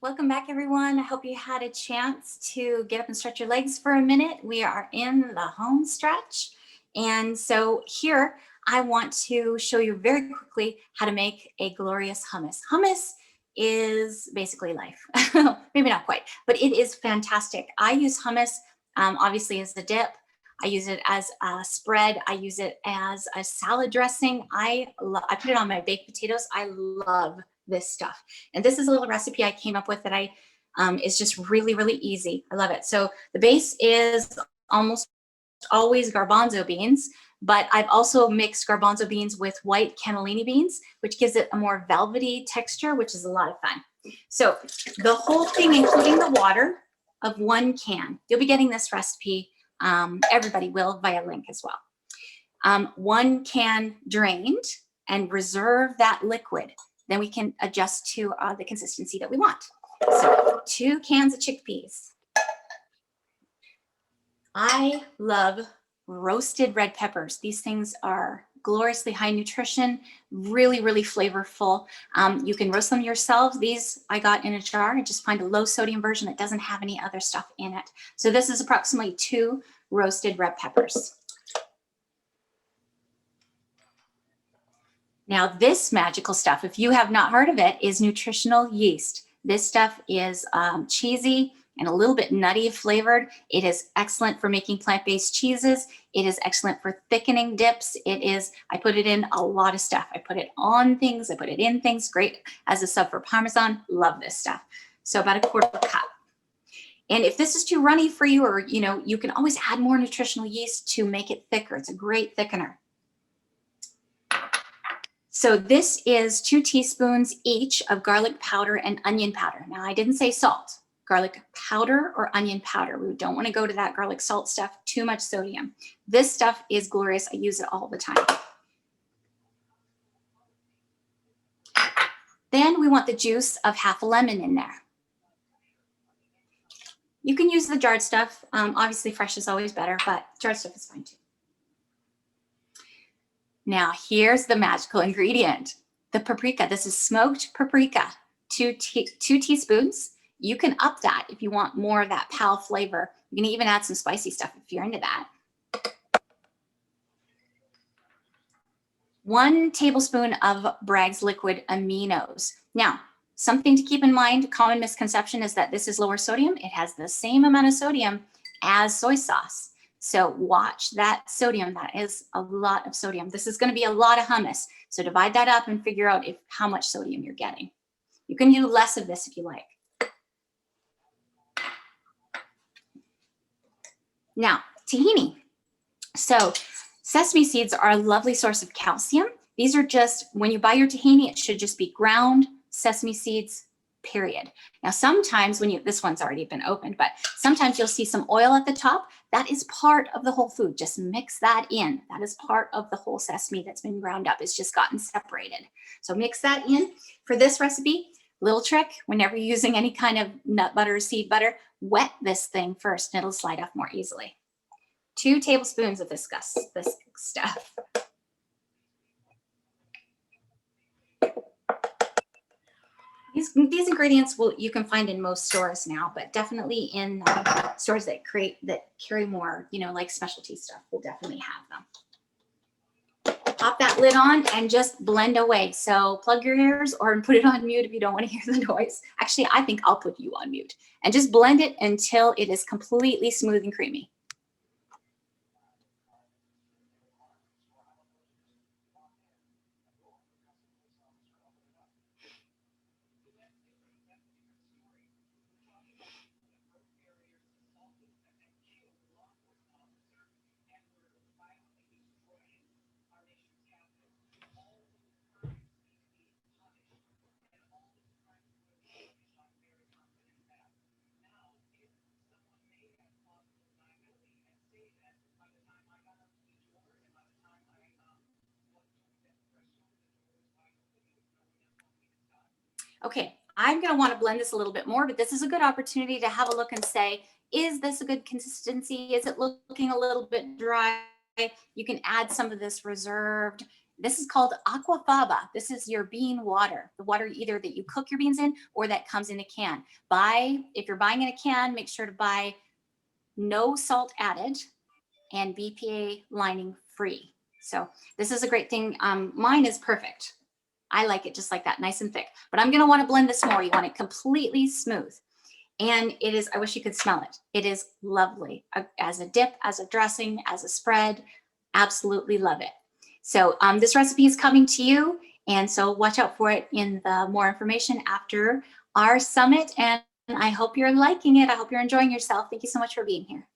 Welcome back, everyone. I hope you had a chance to get up and stretch your legs for a minute. We are in the home stretch. And so here, I want to show you very quickly how to make a glorious hummus. Hummus is basically life. Maybe not quite, but it is fantastic. I use hummus obviously as a dip. I use it as a spread. I use it as a salad dressing. I put it on my baked potatoes. I love this stuff. And this is a little recipe I came up with that I is just really, really easy. I love it. So the base is almost always garbanzo beans, but I've also mixed garbanzo beans with white cannellini beans, which gives it a more velvety texture, which is a lot of fun. So the whole thing, including the water of 1 can, you'll be getting this recipe. Everybody will via link as well. 1 can drained and reserve that liquid. Then we can adjust to the consistency that we want. So 2 cans of chickpeas. I love roasted red peppers. These things are gloriously high nutrition, really, really flavorful. You can roast them yourselves. These I got in a jar. I just find a low sodium version that doesn't have any other stuff in it. So this is approximately 2 roasted red peppers. Now this magical stuff, if you have not heard of it, is nutritional yeast. This stuff is cheesy and a little bit nutty flavored. It is excellent for making plant-based cheeses. It is excellent for thickening dips. I put it in a lot of stuff. I put it on things, I put it in things, great as a sub for Parmesan. Love this stuff. So about 1/4 cup. And if this is too runny for you, or you can always add more nutritional yeast to make it thicker. It's a great thickener. So this is 2 teaspoons each of garlic powder and onion powder. Now I didn't say salt, garlic powder or onion powder. We don't want to go to that garlic salt stuff, too much sodium. This stuff is glorious. I use it all the time. Then we want the juice of half a lemon in there. You can use the jarred stuff. Obviously fresh is always better, but jarred stuff is fine too. Now here's the magical ingredient, the paprika. This is smoked paprika, 2 teaspoons. You can up that if you want more of that pal flavor. You can even add some spicy stuff if you're into that. 1 tablespoon of Bragg's liquid aminos. Now, something to keep in mind, common misconception is that this is lower sodium. It has the same amount of sodium as soy sauce. So watch that sodium. That is a lot of sodium. This is going to be a lot of hummus. So divide that up and figure out how much sodium you're getting. You can do less of this if you like. Now, tahini. So sesame seeds are a lovely source of calcium. These are just, when you buy your tahini, it should just be ground sesame seeds, period. Now, sometimes this one's already been opened, but sometimes you'll see some oil at the top. That is part of the whole food. Just mix that in. That is part of the whole sesame that's been ground up. It's just gotten separated. So mix that in. For this recipe, little trick, whenever you're using any kind of nut butter or seed butter, wet this thing first and it'll slide off more easily. 2 tablespoons of this stuff. These ingredients you can find in most stores now, but definitely in stores that carry more, like specialty stuff, we'll definitely have them. Pop that lid on and just blend away. So plug your ears or put it on mute if you don't want to hear the noise. Actually, I think I'll put you on mute and just blend it until it is completely smooth and creamy. Okay, I'm going to want to blend this a little bit more, but this is a good opportunity to have a look and say, is this a good consistency? Is it looking a little bit dry? You can add some of this reserved This is called aquafaba. This is your bean water, the water either that you cook your beans in or that comes in a can. If you're buying in a can, make sure to buy no salt added and BPA lining free. So this is a great thing. Mine is perfect. I like it just like that, nice and thick. But I'm gonna wanna blend this more. You want it completely smooth. And it is, I wish you could smell it. It is lovely as a dip, as a dressing, as a spread. Absolutely love it. So this recipe is coming to you. And so watch out for it in the more information after our summit. And I hope you're liking it. I hope you're enjoying yourself. Thank you so much for being here.